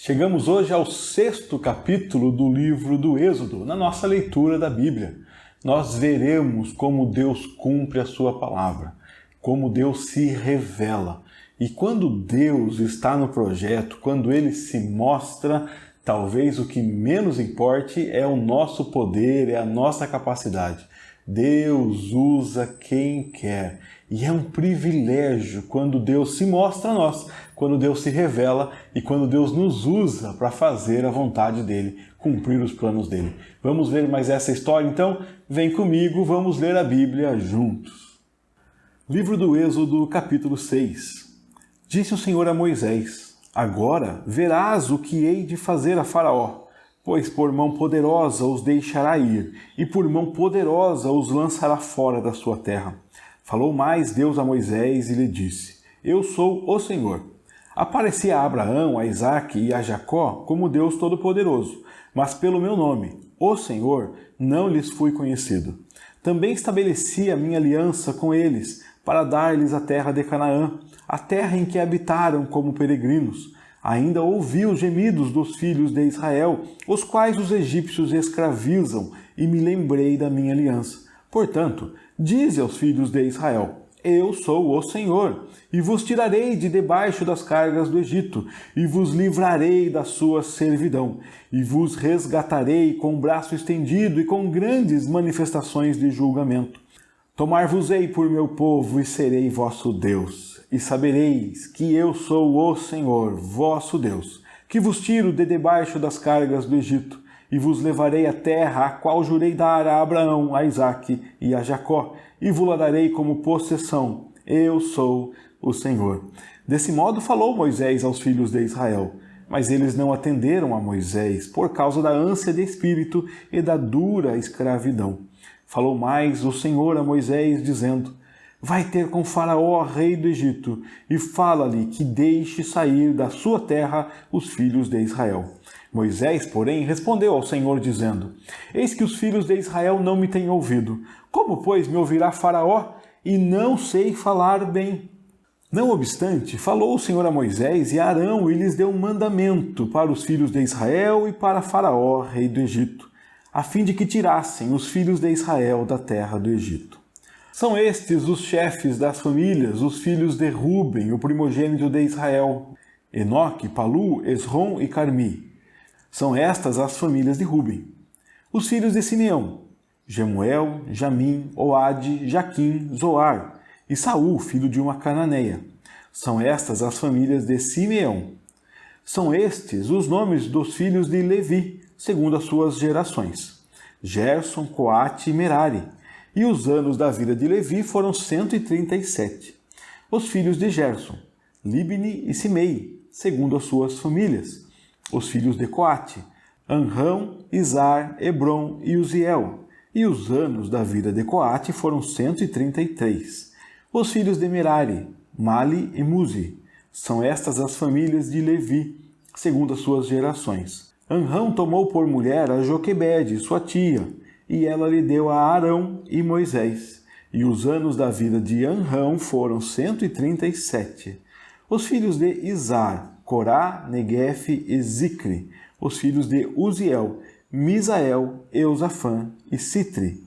Chegamos hoje ao 6º capítulo do livro do Êxodo, na nossa leitura da Bíblia. Nós veremos como Deus cumpre a sua palavra, como Deus se revela. E quando Deus está no projeto, quando Ele se mostra, talvez o que menos importe é o nosso poder, é a nossa capacidade. Deus usa quem quer. E é um privilégio quando Deus se mostra a nós, quando Deus se revela e quando Deus nos usa para fazer a vontade dEle, cumprir os planos dEle. Vamos ver mais essa história então? Vem comigo, vamos ler a Bíblia juntos. Livro do Êxodo, capítulo 6. Disse o Senhor a Moisés: Agora verás o que hei de fazer a Faraó, pois por mão poderosa os deixará ir, e por mão poderosa os lançará fora da sua terra. Falou mais Deus a Moisés e lhe disse: Eu sou o Senhor. Apareci a Abraão, a Isaque e a Jacó como Deus Todo-Poderoso, mas pelo meu nome, o Senhor, não lhes fui conhecido. Também estabeleci a minha aliança com eles, para dar-lhes a terra de Canaã, a terra em que habitaram como peregrinos. Ainda ouvi os gemidos dos filhos de Israel, os quais os egípcios escravizam, e me lembrei da minha aliança. Portanto, dize aos filhos de Israel: Eu sou o Senhor, e vos tirarei de debaixo das cargas do Egito, e vos livrarei da sua servidão, e vos resgatarei com o braço estendido e com grandes manifestações de julgamento. Tomar-vos-ei por meu povo e serei vosso Deus, e sabereis que eu sou o Senhor, vosso Deus, que vos tiro de debaixo das cargas do Egito, e vos levarei à terra a qual jurei dar a Abraão, a Isaque e a Jacó, e vos-la darei como possessão. Eu sou o Senhor. Desse modo falou Moisés aos filhos de Israel, mas eles não atenderam a Moisés por causa da ânsia de espírito e da dura escravidão. Falou mais o Senhor a Moisés, dizendo: Vai ter com Faraó, rei do Egito, e fala-lhe que deixe sair da sua terra os filhos de Israel. Moisés, porém, respondeu ao Senhor, dizendo: Eis que os filhos de Israel não me têm ouvido. Como, pois, me ouvirá Faraó? E não sei falar bem. Não obstante, falou o Senhor a Moisés e a Arão, e lhes deu um mandamento para os filhos de Israel e para Faraó, rei do Egito, a fim de que tirassem os filhos de Israel da terra do Egito. São estes os chefes das famílias, os filhos de Ruben, o primogênito de Israel: Enoque, Palu, Esrom e Carmi. São estas as famílias de Ruben. Os filhos de Simeão: Jemuel, Jamim, Oade, Jaquim, Zoar e Saul, filho de uma cananeia. São estas as famílias de Simeão. São estes os nomes dos filhos de Levi, segundo as suas gerações: Gerson, Coate e Merari. E os anos da vida de Levi foram 137. Os filhos de Gerson: Libni e Simei, segundo as suas famílias. Os filhos de Coate: Anrão, Izar, Hebron e Uziel. E os anos da vida de Coate foram 133. Os filhos de Merari: Mali e Muzi. São estas as famílias de Levi, segundo as suas gerações. Anrão tomou por mulher a Joquebede, sua tia, e ela lhe deu a Arão e Moisés. E os anos da vida de Anrão foram 137. Os filhos de Izar: Corá, Neguefe e Zicre. Os filhos de Uziel: Misael, Eusafã e Citri.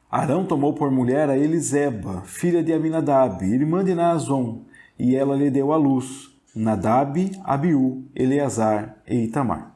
Arão tomou por mulher a Eliseba, filha de Aminadab, irmã de Naazon, e ela lhe deu à luz Nadab, Abiú, Eleazar e Itamar.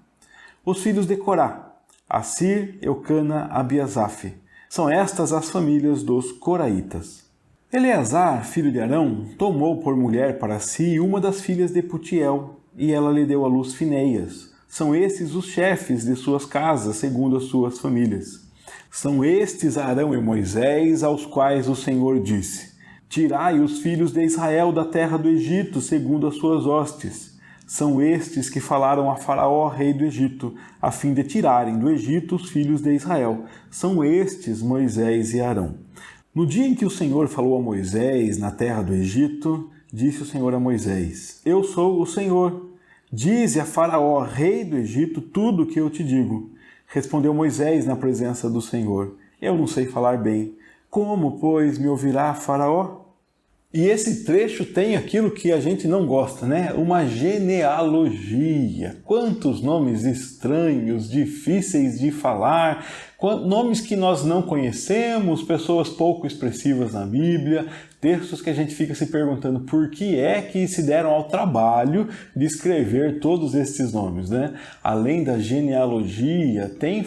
Os filhos de Corá: Assir, Eucana, Abiasaf. São estas as famílias dos coraitas. Eleazar, filho de Arão, tomou por mulher para si uma das filhas de Putiel, e ela lhe deu à luz Fineias. São estes os chefes de suas casas, segundo as suas famílias. São estes Arão e Moisés, aos quais o Senhor disse: Tirai os filhos de Israel da terra do Egito, segundo as suas hostes. São estes que falaram a Faraó, rei do Egito, a fim de tirarem do Egito os filhos de Israel. São estes Moisés e Arão. No dia em que o Senhor falou a Moisés na terra do Egito, disse o Senhor a Moisés: Eu sou o Senhor. Dize a Faraó, rei do Egito, tudo o que eu te digo. Respondeu Moisés na presença do Senhor: Eu não sei falar bem. Como, pois, me ouvirá Faraó? E esse trecho tem aquilo que a gente não gosta, né? Uma genealogia. Quantos nomes estranhos, difíceis de falar, nomes que nós não conhecemos, pessoas pouco expressivas na Bíblia, textos que a gente fica se perguntando por que é que se deram ao trabalho de escrever todos esses nomes, né? Além da genealogia, tem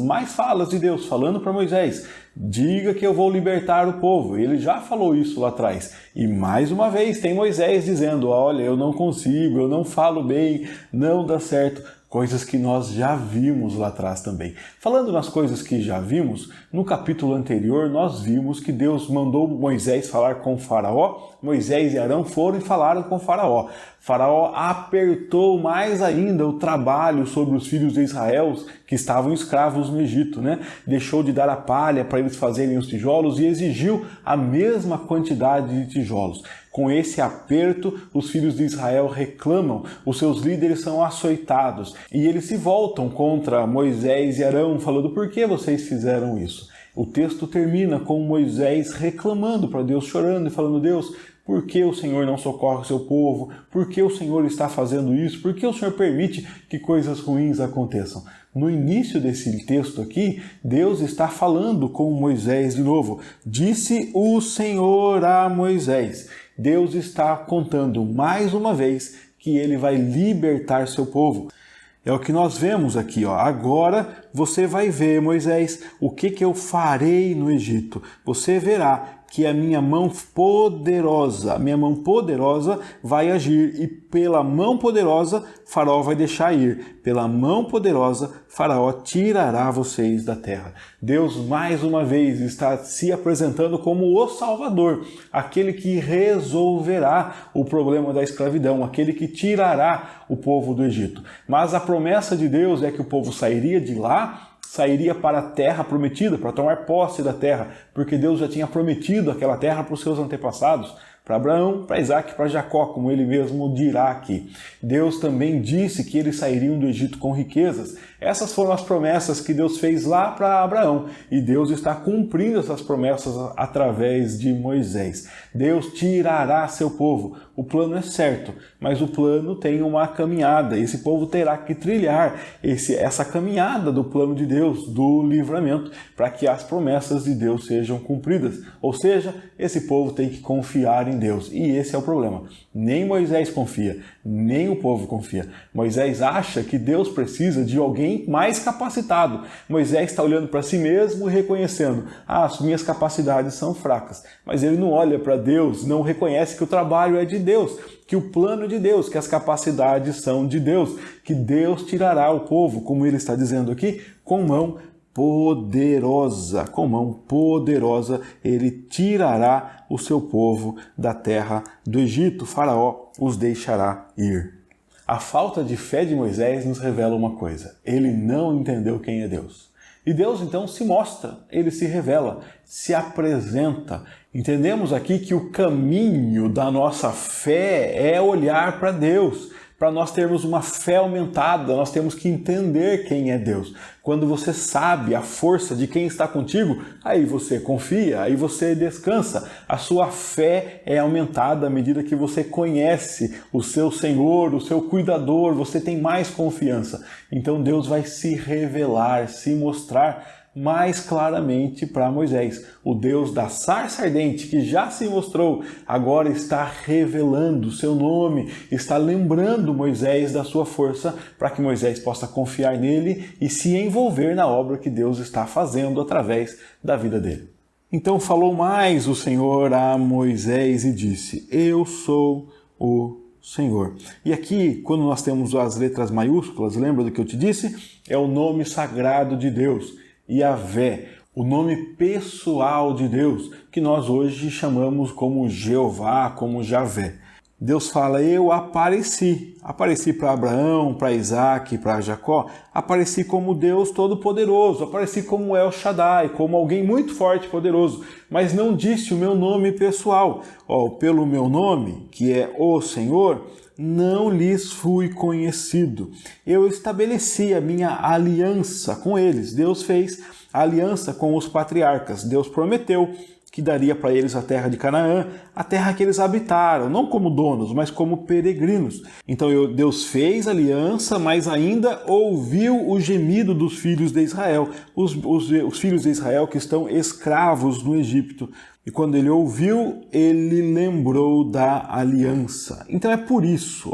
mais falas de Deus falando para Moisés: diga que eu vou libertar o povo. Ele já falou isso lá atrás. E mais uma vez tem Moisés dizendo: olha, eu não consigo, eu não falo bem, não dá certo. Coisas que nós já vimos lá atrás também. Falando nas coisas que já vimos, no capítulo anterior nós vimos que Deus mandou Moisés falar com Faraó. Moisés e Arão foram e falaram com Faraó. Faraó apertou mais ainda o trabalho sobre os filhos de Israel que estavam escravos no Egito, né? Deixou de dar a palha para eles fazerem os tijolos e exigiu a mesma quantidade de tijolos. Com esse aperto, os filhos de Israel reclamam, os seus líderes são açoitados e eles se voltam contra Moisés e Arão, falando: por que vocês fizeram isso? O texto termina com Moisés reclamando para Deus, chorando e falando: Deus, por que o Senhor não socorre o seu povo? Por que o Senhor está fazendo isso? Por que o Senhor permite que coisas ruins aconteçam? No início desse texto aqui, Deus está falando com Moisés de novo. Disse o Senhor a Moisés. Deus está contando mais uma vez que ele vai libertar seu povo. É o que nós vemos aqui, ó. Agora você vai ver, Moisés, o que eu farei no Egito. Você verá que a minha mão poderosa vai agir, e pela mão poderosa Faraó vai deixar ir. Pela mão poderosa Faraó tirará vocês da terra. Deus mais uma vez está se apresentando como o Salvador, aquele que resolverá o problema da escravidão, aquele que tirará o povo do Egito. Mas a promessa de Deus é que o povo sairia de lá, sairia para a terra prometida, para tomar posse da terra, porque Deus já tinha prometido aquela terra para os seus antepassados, para Abraão, para Isaac, para Jacó, como ele mesmo dirá aqui. Deus também disse que eles sairiam do Egito com riquezas. Essas foram as promessas que Deus fez lá para Abraão, e Deus está cumprindo essas promessas através de Moisés. Deus tirará seu povo. O plano é certo, mas o plano tem uma caminhada. Esse povo terá que trilhar essa caminhada do plano de Deus, do livramento, para que as promessas de Deus sejam cumpridas. Ou seja, esse povo tem que confiar em Deus. E esse é o problema. Nem Moisés confia, nem o povo confia. Moisés acha que Deus precisa de alguém mais capacitado. Moisés está olhando para si mesmo e reconhecendo: as minhas capacidades são fracas. Mas ele não olha para Deus, não reconhece que o trabalho é de Deus, que o plano é de Deus, que as capacidades são de Deus, que Deus tirará o povo, como ele está dizendo aqui, com mão poderosa. Com mão poderosa ele tirará o seu povo da terra do Egito. Faraó os deixará ir. A falta de fé de Moisés nos revela uma coisa: ele não entendeu quem é Deus. E Deus então se mostra, ele se revela, se apresenta. Entendemos aqui que o caminho da nossa fé é olhar para Deus. Para nós termos uma fé aumentada, nós temos que entender quem é Deus. Quando você sabe a força de quem está contigo, aí você confia, aí você descansa. A sua fé é aumentada à medida que você conhece o seu Senhor, o seu cuidador, você tem mais confiança. Então Deus vai se revelar, se mostrar mais claramente para Moisés. O Deus da sarça ardente, que já se mostrou, agora está revelando o seu nome, está lembrando Moisés da sua força, para que Moisés possa confiar nele e se envolver na obra que Deus está fazendo através da vida dele. Então falou mais o Senhor a Moisés e disse: eu sou o Senhor. E aqui, quando nós temos as letras maiúsculas, lembra do que eu te disse? É o nome sagrado de Deus, Yahvé, o nome pessoal de Deus, que nós hoje chamamos como Jeová, como Javé. Deus fala: eu apareci para Abraão, para Isaac, para Jacó, apareci como Deus Todo-Poderoso, apareci como El Shaddai, como alguém muito forte e poderoso, mas não disse o meu nome pessoal. Pelo meu nome, que é o Senhor, não lhes fui conhecido. Eu estabeleci a minha aliança com eles. Deus fez aliança com os patriarcas. Deus prometeu que daria para eles a terra de Canaã, a terra que eles habitaram, não como donos, mas como peregrinos. Então Deus fez aliança, mas ainda ouviu o gemido dos filhos de Israel, os filhos de Israel que estão escravos no Egito. E quando ele ouviu, ele lembrou da aliança. Então é por isso,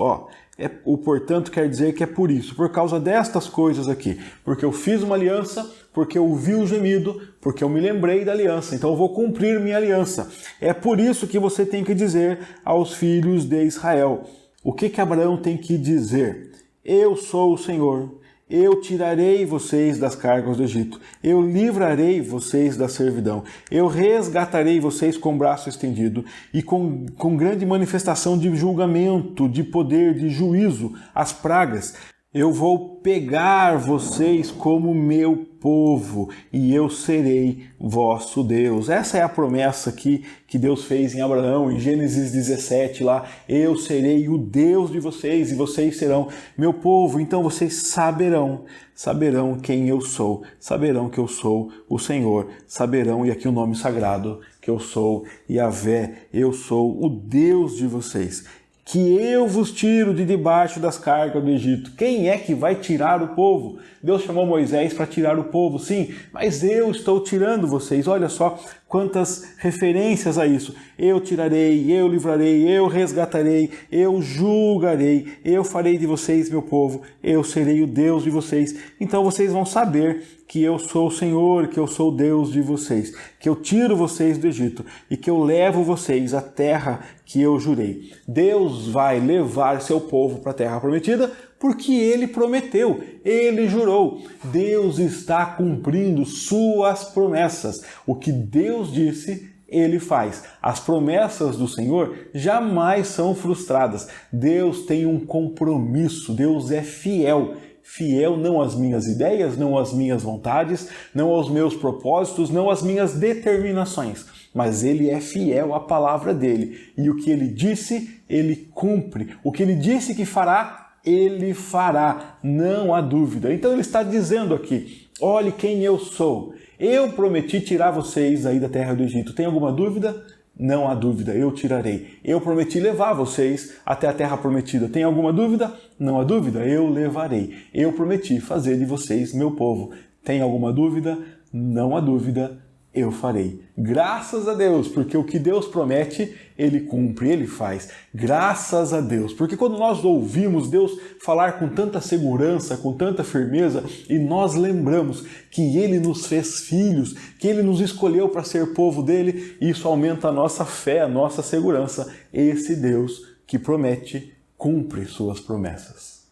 o portanto quer dizer que é por isso, por causa destas coisas aqui. Porque eu fiz uma aliança, porque eu ouvi o gemido, porque eu me lembrei da aliança. Então eu vou cumprir minha aliança. É por isso que você tem que dizer aos filhos de Israel. O que Abraão tem que dizer? Eu sou o Senhor. Eu tirarei vocês das cargas do Egito. Eu livrarei vocês da servidão. Eu resgatarei vocês com o braço estendido e com grande manifestação de julgamento, de poder, de juízo, as pragas. Eu vou pegar vocês como meu povo e eu serei vosso Deus. Essa é a promessa que Deus fez em Abraão, em Gênesis 17, lá. Eu serei o Deus de vocês e vocês serão meu povo. Então vocês saberão quem eu sou, saberão que eu sou o Senhor, saberão, e aqui o nome sagrado, que eu sou Yahvé, eu sou o Deus de vocês. Que eu vos tiro de debaixo das cargas do Egito. Quem é que vai tirar o povo? Deus chamou Moisés para tirar o povo, sim, mas eu estou tirando vocês. Olha só quantas referências a isso. Eu tirarei, eu livrarei, eu resgatarei, eu julgarei, eu farei de vocês meu povo, eu serei o Deus de vocês. Então vocês vão saber que eu sou o Senhor, que eu sou o Deus de vocês, que eu tiro vocês do Egito e que eu levo vocês à terra que eu jurei. Deus vai levar seu povo para a terra prometida porque ele prometeu, ele jurou. Deus está cumprindo suas promessas. O que Deus disse, ele faz. As promessas do Senhor jamais são frustradas. Deus tem um compromisso, Deus é fiel. Fiel não às minhas ideias, não às minhas vontades, não aos meus propósitos, não às minhas determinações. Mas ele é fiel à palavra dele. E o que ele disse, ele cumpre. O que ele disse que fará, ele fará. Não há dúvida. Então ele está dizendo aqui, olhe quem eu sou. Eu prometi tirar vocês aí da terra do Egito. Tem alguma dúvida? Não há dúvida, eu tirarei. Eu prometi levar vocês até a terra prometida. Tem alguma dúvida? Não há dúvida, eu levarei. Eu prometi fazer de vocês meu povo. Tem alguma dúvida? Não há dúvida, eu farei. Graças a Deus, porque o que Deus promete, ele cumpre, ele faz. Graças a Deus, porque quando nós ouvimos Deus falar com tanta segurança, com tanta firmeza, e nós lembramos que ele nos fez filhos, que ele nos escolheu para ser povo dele, isso aumenta a nossa fé, a nossa segurança. Esse Deus que promete, cumpre suas promessas.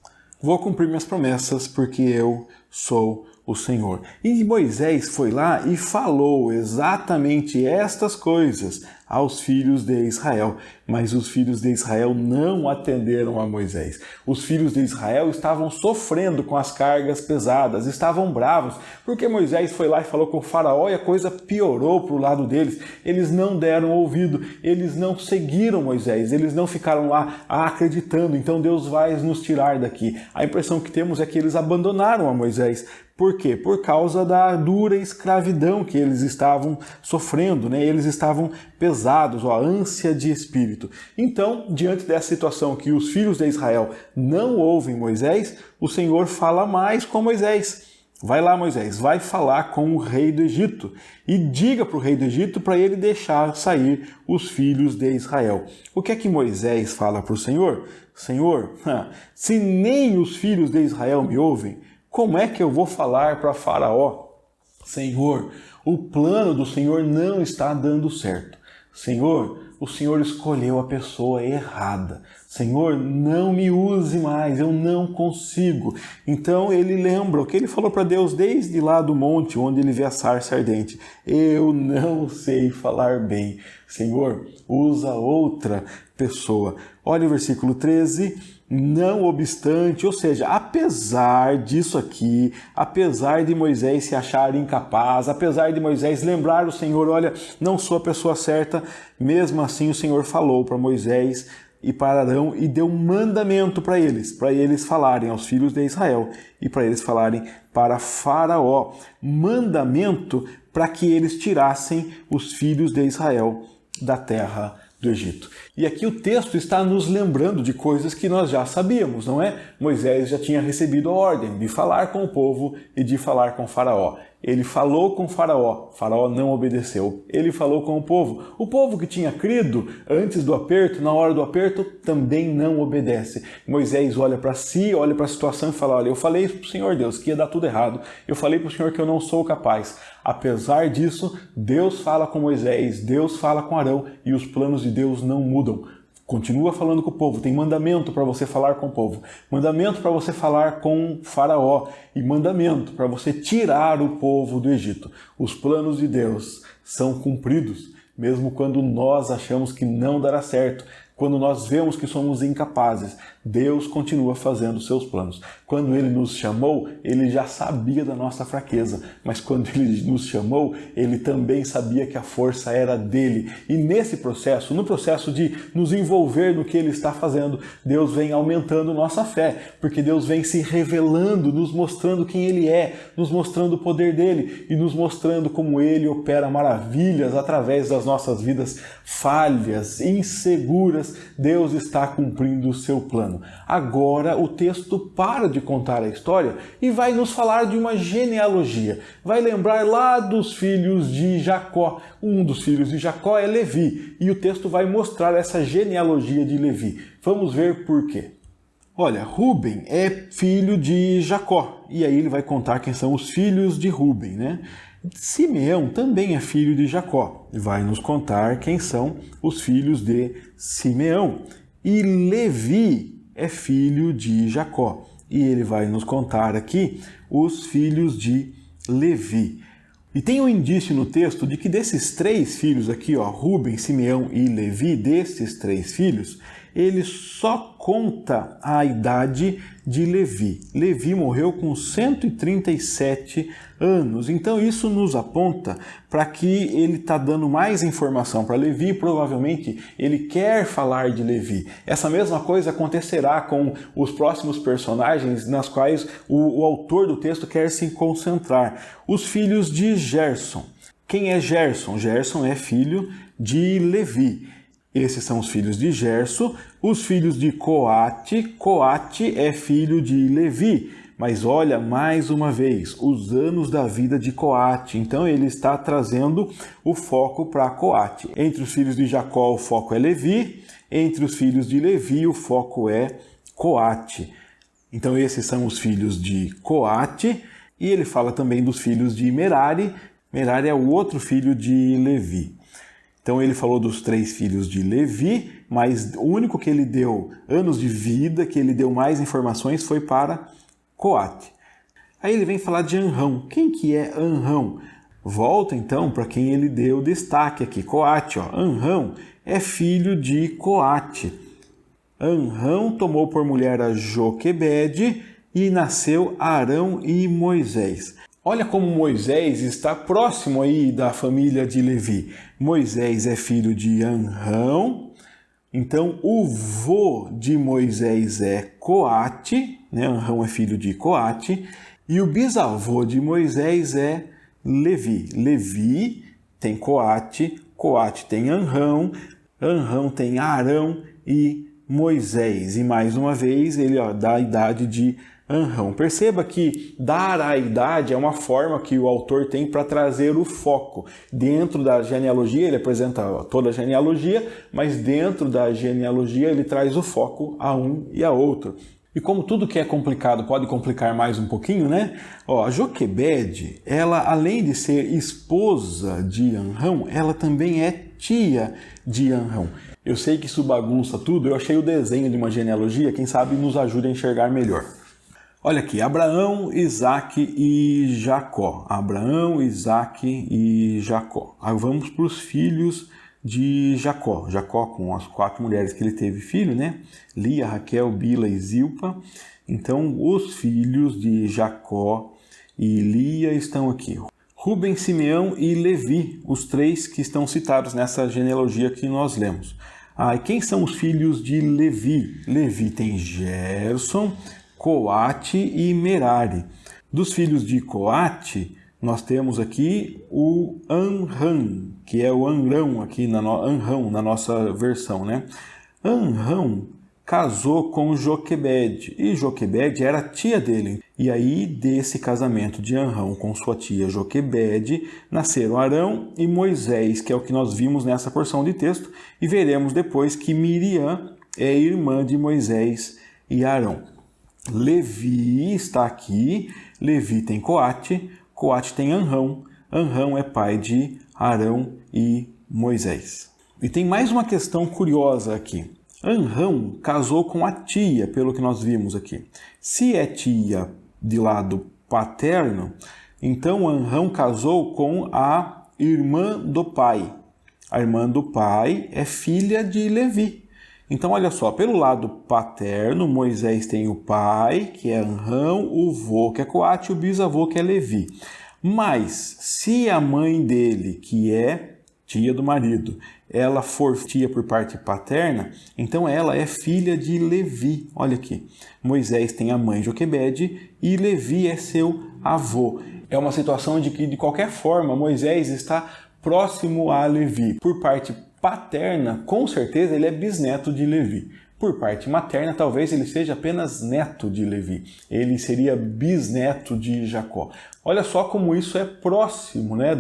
Vou cumprir minhas promessas porque eu sou o Senhor. E Moisés foi lá e falou exatamente estas coisas aos filhos de Israel. Mas os filhos de Israel não atenderam a Moisés. Os filhos de Israel estavam sofrendo com as cargas pesadas, estavam bravos, porque Moisés foi lá e falou com o faraó e a coisa piorou para o lado deles. Eles não deram ouvido, eles não seguiram Moisés, eles não ficaram lá acreditando, então Deus vai nos tirar daqui. A impressão que temos é que eles abandonaram a Moisés. Por quê? Por causa da dura escravidão que eles estavam sofrendo, né? Eles estavam pesados, a ânsia de espírito. Então, diante dessa situação que os filhos de Israel não ouvem Moisés, o Senhor fala mais com Moisés. Vai lá, Moisés, vai falar com o rei do Egito e diga para o rei do Egito para ele deixar sair os filhos de Israel. O que é que Moisés fala para o Senhor? Senhor, se nem os filhos de Israel me ouvem, como é que eu vou falar para Faraó? Senhor, o plano do Senhor não está dando certo. Senhor, o Senhor escolheu a pessoa errada. Senhor, não me use mais, eu não consigo. Então ele lembra o que ele falou para Deus desde lá do monte, onde ele vê a sarça ardente. Eu não sei falar bem. Senhor, usa outra pessoa. Olha o versículo 13. Não obstante, ou seja, apesar disso aqui, apesar de Moisés se achar incapaz, apesar de Moisés lembrar o Senhor, olha, não sou a pessoa certa, mesmo assim o Senhor falou para Moisés e para Arão e deu um mandamento para eles falarem aos filhos de Israel e para eles falarem para Faraó. Mandamento para que eles tirassem os filhos de Israel da terra do Egito. E aqui o texto está nos lembrando de coisas que nós já sabíamos, não é? Moisés já tinha recebido a ordem de falar com o povo e de falar com Faraó. Ele falou com Faraó, Faraó não obedeceu. Ele falou com o povo que tinha crido antes do aperto, na hora do aperto, também não obedece. Moisés olha para si, olha para a situação e fala, olha, eu falei para o Senhor Deus que ia dar tudo errado, eu falei para o Senhor que eu não sou capaz. Apesar disso, Deus fala com Moisés, Deus fala com Arão e os planos de Deus não mudam. Continua falando com o povo, tem mandamento para você falar com o povo, mandamento para você falar com Faraó e mandamento para você tirar o povo do Egito. Os planos de Deus são cumpridos, mesmo quando nós achamos que não dará certo, quando nós vemos que somos incapazes. Deus continua fazendo os seus planos. Quando Ele nos chamou, Ele já sabia da nossa fraqueza, mas quando Ele nos chamou, Ele também sabia que a força era dEle. E nesse processo, no processo de nos envolver no que Ele está fazendo, Deus vem aumentando nossa fé, porque Deus vem se revelando, nos mostrando quem Ele é, nos mostrando o poder dEle e nos mostrando como Ele opera maravilhas através das nossas vidas falhas, inseguras. Deus está cumprindo o seu plano. Agora o texto para de contar a história e vai nos falar de uma genealogia. Vai lembrar lá dos filhos de Jacó. Um dos filhos de Jacó é Levi. E o texto vai mostrar essa genealogia de Levi. Vamos ver por quê. Olha, Rúben é filho de Jacó. E aí ele vai contar quem são os filhos de Rúben, né? Simeão também é filho de Jacó. Vai nos contar quem são os filhos de Simeão. E Levi é filho de Jacó. E ele vai nos contar aqui os filhos de Levi. E tem um indício no texto de que desses três filhos aqui, ó, Rúben, Simeão e Levi, desses três filhos, ele só conta a idade de Levi. Levi morreu com 137 anos. Então isso nos aponta para que ele está dando mais informação para Levi. Provavelmente ele quer falar de Levi. Essa mesma coisa acontecerá com os próximos personagens nas quais o autor do texto quer se concentrar. Os filhos de Gerson. Quem é Gerson? Gerson é filho de Levi. Esses são os filhos de Gerson, os filhos de Coate. Coate é filho de Levi. Mas olha, mais uma vez, os anos da vida de Coate. Então ele está trazendo o foco para Coate. Entre os filhos de Jacó, o foco é Levi. Entre os filhos de Levi, o foco é Coate. Então esses são os filhos de Coate. E ele fala também dos filhos de Merari. Merari é o outro filho de Levi. Então ele falou dos três filhos de Levi, mas o único que ele deu anos de vida, que ele deu mais informações, foi para Coate. Aí ele vem falar de Anrão. Quem que é Anrão? Volta então para quem ele deu destaque aqui, Coate. Anrão é filho de Coate. Anrão tomou por mulher a Joquebede e nasceu Arão e Moisés. Olha como Moisés está próximo aí da família de Levi. Moisés é filho de Anrão, então o vô de Moisés é Coate, né? Anrão é filho de Coate, e o bisavô de Moisés é Levi. Levi tem Coate, Coate tem Anrão, Anrão tem Arão e Moisés. E mais uma vez ele dá a idade de Anrão. Perceba que dar a idade é uma forma que o autor tem para trazer o foco. Dentro da genealogia, ele apresenta toda a genealogia, mas dentro da genealogia ele traz o foco a um e a outro. E como tudo que é complicado pode complicar mais um pouquinho, né? A Joquebede, ela além de ser esposa de Anrão, ela também é tia de Anrão. Eu sei que isso bagunça tudo, eu achei o desenho de uma genealogia, quem sabe nos ajuda a enxergar melhor. Olha aqui, Abraão, Isaque e Jacó. Abraão, Isaque e Jacó. Aí vamos para os filhos de Jacó. Jacó com as 4 mulheres que ele teve filho, né? Lia, Raquel, Bila e Zilpa. Então, os filhos de Jacó e Lia estão aqui. Rúben, Simeão e Levi, os 3 que estão citados nessa genealogia que nós lemos. E quem são os filhos de Levi? Levi tem Gerson, Coate e Merari. Dos filhos de Coate, nós temos aqui o Amram, que é o Amrão aqui Amrão, na nossa versão, né? Amrão casou com Joquebede, e Joquebede era tia dele. E aí, desse casamento de Amrão com sua tia Joquebede, nasceram Arão e Moisés, que é o que nós vimos nessa porção de texto, e veremos depois que Miriam é irmã de Moisés e Arão. Levi está aqui, Levi tem Coate, Coate tem Amrão, Amrão é pai de Arão e Moisés. E tem mais uma questão curiosa aqui. Amrão casou com a tia, pelo que nós vimos aqui. Se é tia de lado paterno, então Amrão casou com a irmã do pai. A irmã do pai é filha de Levi. Então, olha só, pelo lado paterno, Moisés tem o pai, que é Amrão, o vô, que é Coate, e o bisavô, que é Levi. Mas, se a mãe dele, que é tia do marido, ela for tia por parte paterna, então ela é filha de Levi. Olha aqui, Moisés tem a mãe Joquebede e Levi é seu avô. É uma situação de que, de qualquer forma, Moisés está próximo a Levi. Por parte paterna, com certeza ele é bisneto de Levi. Por parte materna, talvez ele seja apenas neto de Levi. Ele seria bisneto de Jacó. Olha só como isso é próximo, né,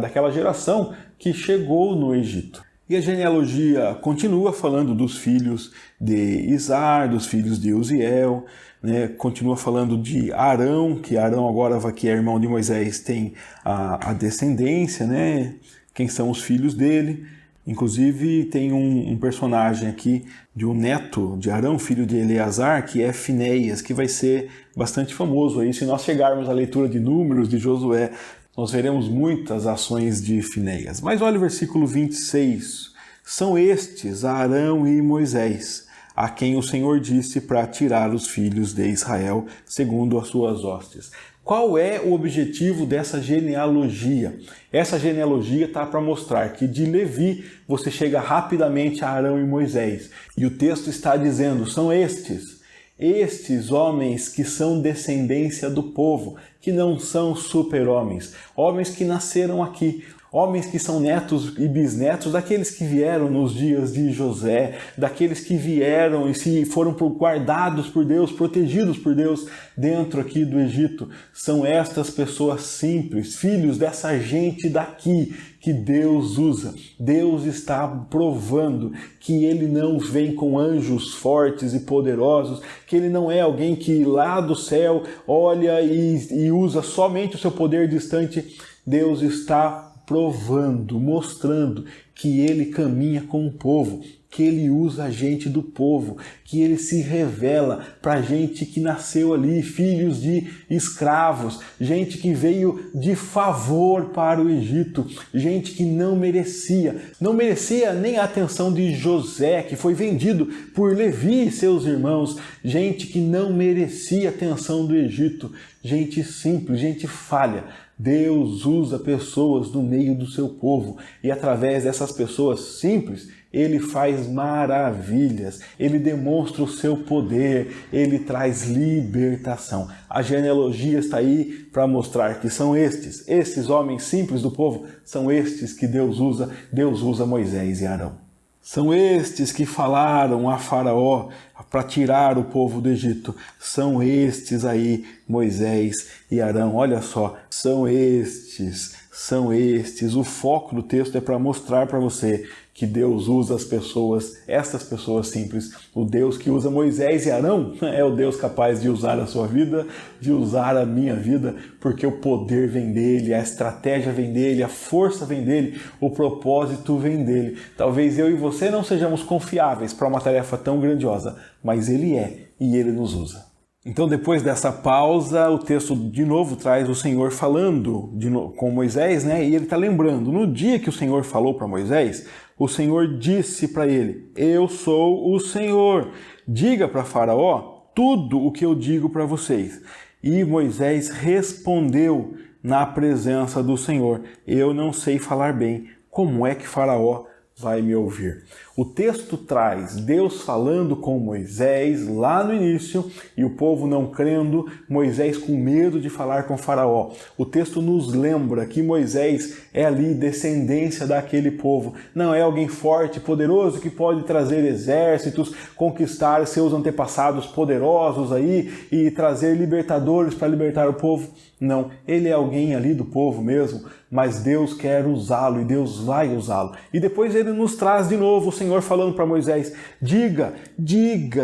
daquela geração que chegou no Egito. E a genealogia continua falando dos filhos de Izar, dos filhos de Uziel, né, continua falando de Arão, que Arão agora, que é irmão de Moisés, tem a descendência, né, quem são os filhos dele. Inclusive tem um personagem aqui de um neto de Arão, filho de Eleazar, que é Finéias, que vai ser bastante famoso aí. Se nós chegarmos à leitura de Números, de Josué, nós veremos muitas ações de Finéias. Mas olha o versículo 26. São estes Arão e Moisés, a quem o Senhor disse para tirar os filhos de Israel, segundo as suas hostes. Qual é o objetivo dessa genealogia? Essa genealogia está para mostrar que de Levi você chega rapidamente a Arão e Moisés. E o texto está dizendo, são estes homens que são descendência do povo, que não são super-homens, homens que nasceram aqui, homens que são netos e bisnetos daqueles que vieram nos dias de José, daqueles que vieram e se foram guardados por Deus, protegidos por Deus dentro aqui do Egito. São estas pessoas simples, filhos dessa gente daqui que Deus usa. Deus está provando que Ele não vem com anjos fortes e poderosos, que Ele não é alguém que lá do céu olha e usa somente o seu poder distante. Deus está provando, mostrando que Ele caminha com o povo, que Ele usa a gente do povo, que Ele se revela para gente que nasceu ali, filhos de escravos, gente que veio de favor para o Egito, gente que não merecia nem a atenção de José, que foi vendido por Levi e seus irmãos, gente que não merecia a atenção do Egito, gente simples, gente falha. Deus usa pessoas no meio do seu povo e através dessas pessoas simples, Ele faz maravilhas, Ele demonstra o seu poder, Ele traz libertação. A genealogia está aí para mostrar que são estes homens simples do povo, são estes que Deus usa Moisés e Arão. São estes que falaram a Faraó para tirar o povo do Egito. São estes aí, Moisés e Arão. Olha só, são estes. O foco do texto é para mostrar para você que Deus usa as pessoas, essas pessoas simples. O Deus que usa Moisés e Arão é o Deus capaz de usar a sua vida, de usar a minha vida, porque o poder vem dele, a estratégia vem dele, a força vem dele, o propósito vem dele. Talvez eu e você não sejamos confiáveis para uma tarefa tão grandiosa, mas Ele é e Ele nos usa. Então, depois dessa pausa, o texto de novo traz o Senhor falando com Moisés, né? E ele está lembrando, no dia que o Senhor falou para Moisés, o Senhor disse para ele, eu sou o Senhor, diga para Faraó tudo o que eu digo para vocês. E Moisés respondeu na presença do Senhor, eu não sei falar bem, como é que Faraó vai me ouvir. O texto traz Deus falando com Moisés lá no início e o povo não crendo, Moisés com medo de falar com Faraó. O texto nos lembra que Moisés é ali descendência daquele povo. Não é alguém forte, poderoso que pode trazer exércitos, conquistar seus antepassados poderosos aí e trazer libertadores para libertar o povo. Não, ele é alguém ali do povo mesmo, mas Deus quer usá-lo e Deus vai usá-lo. E depois ele nos traz de novo o Senhor falando para Moisés, diga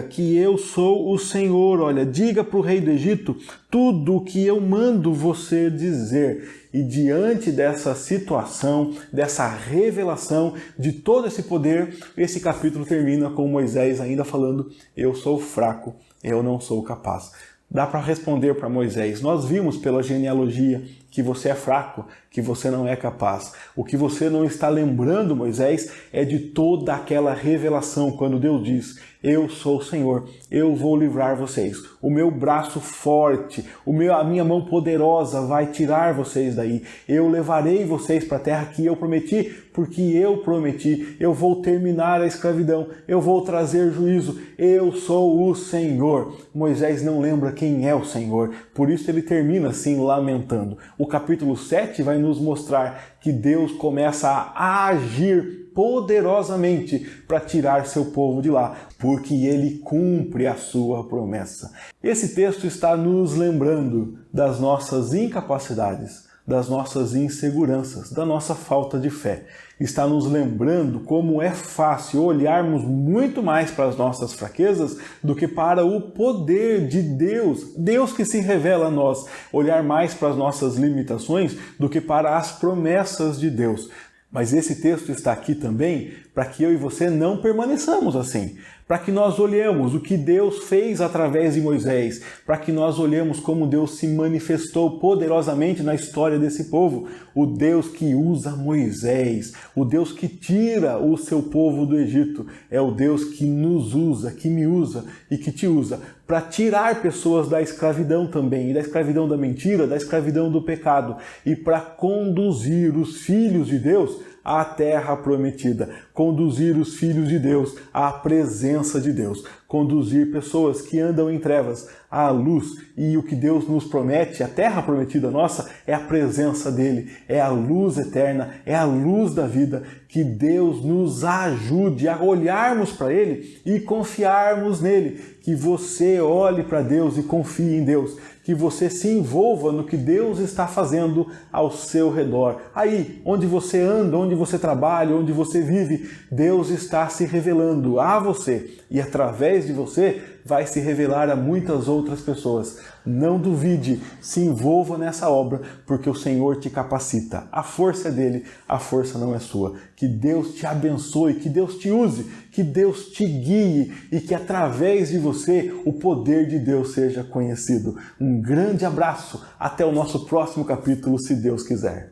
que eu sou o Senhor, olha, diga para o rei do Egito tudo o que eu mando você dizer. E diante dessa situação, dessa revelação de todo esse poder, esse capítulo termina com Moisés ainda falando, eu sou fraco, eu não sou capaz. Dá para responder para Moisés, nós vimos pela genealogia que você é fraco, que você não é capaz. O que você não está lembrando, Moisés, é de toda aquela revelação quando Deus diz, eu sou o Senhor, eu vou livrar vocês. O meu braço forte, a minha mão poderosa vai tirar vocês daí. Eu levarei vocês para a terra que eu prometi, porque eu prometi. Eu vou terminar a escravidão, eu vou trazer juízo. Eu sou o Senhor. Moisés não lembra quem é o Senhor, por isso ele termina assim lamentando. O capítulo 7 vai nos mostrar que Deus começa a agir poderosamente para tirar seu povo de lá, porque ele cumpre a sua promessa. Esse texto está nos lembrando das nossas incapacidades, das nossas inseguranças, da nossa falta de fé. Está nos lembrando como é fácil olharmos muito mais para as nossas fraquezas do que para o poder de Deus, Deus que se revela a nós, olhar mais para as nossas limitações do que para as promessas de Deus. Mas esse texto está aqui também para que eu e você não permaneçamos assim, para que nós olhemos o que Deus fez através de Moisés, para que nós olhemos como Deus se manifestou poderosamente na história desse povo, o Deus que usa Moisés, o Deus que tira o seu povo do Egito, é o Deus que nos usa, que me usa e que te usa, para tirar pessoas da escravidão também, e da escravidão da mentira, da escravidão do pecado, e para conduzir os filhos de Deus à terra prometida, conduzir os filhos de Deus à presença de Deus, conduzir pessoas que andam em trevas à luz. E o que Deus nos promete, a terra prometida nossa, é a presença dele, é a luz eterna, é a luz da vida. Que Deus nos ajude a olharmos para ele e confiarmos nele. Que você olhe para Deus e confie em Deus. Que você se envolva no que Deus está fazendo ao seu redor. Aí, onde você anda, onde você trabalha, onde você vive, Deus está se revelando a você. E através de você, vai se revelar a muitas outras pessoas. Não duvide, se envolva nessa obra, porque o Senhor te capacita. A força é dele, a força não é sua. Que Deus te abençoe, que Deus te use, que Deus te guie e que através de você o poder de Deus seja conhecido. Um grande abraço, até o nosso próximo capítulo, se Deus quiser.